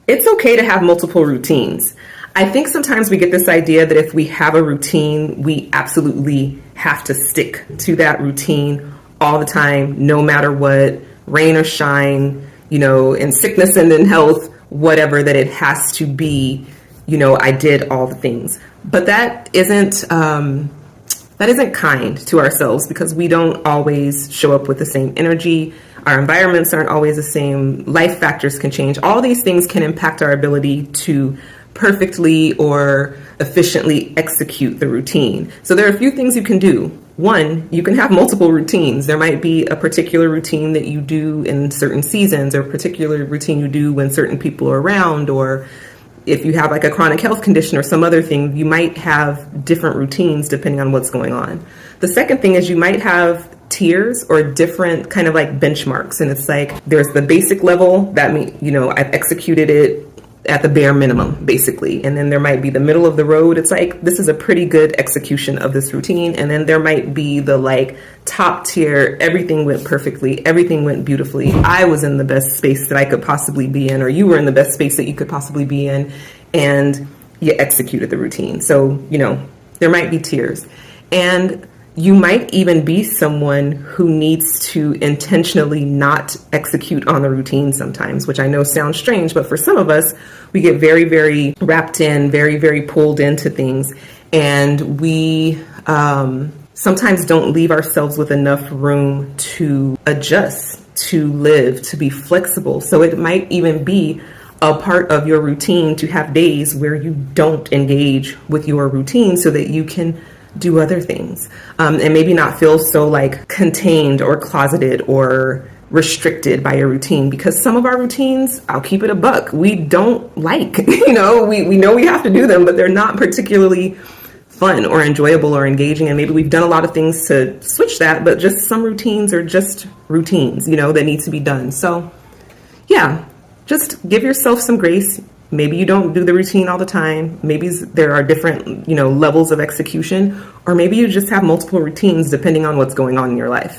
It's okay to have multiple routines. I think sometimes we get this idea that if we have a routine, we absolutely have to stick to that routine all the time, no matter what, rain or shine, in sickness and in health, whatever, that it has to be, I did all the things. But that isn't kind to ourselves, because we don't always show up with the same energy. Our environments aren't always the same. Life factors can change. All these things can impact our ability to perfectly or efficiently execute the routine. So there are a few things you can do. One, you can have multiple routines. There might be a particular routine that you do in certain seasons, or a particular routine you do when certain people are around, or if you have like a chronic health condition or some other thing, you might have different routines depending on what's going on. The second thing is you might have tiers or different kind of like benchmarks. And it's like, there's the basic level that I've executed it at the bare minimum, basically. And then there might be the middle of the road. It's like, this is a pretty good execution of this routine. And then there might be the like top tier, everything went perfectly, everything went beautifully. I was in the best space that I could possibly be in, or you were in the best space that you could possibly be in, and you executed the routine. So, there might be tiers. And you might even be someone who needs to intentionally not execute on the routine sometimes, which I know sounds strange, but for some of us, we get very, very wrapped in, very, very pulled into things. And we sometimes don't leave ourselves with enough room to adjust, to live, to be flexible. So it might even be a part of your routine to have days where you don't engage with your routine so that you can do other things, and maybe not feel so like contained or closeted or restricted by your routine, because some of our routines, I'll keep it a buck, we don't like, we know we have to do them, but they're not particularly fun or enjoyable or engaging. And maybe we've done a lot of things to switch that, but just some routines are just routines, that need to be done. So yeah, just give yourself some grace. Maybe you don't do the routine all the time. Maybe there are different, levels of execution, or maybe you just have multiple routines depending on what's going on in your life.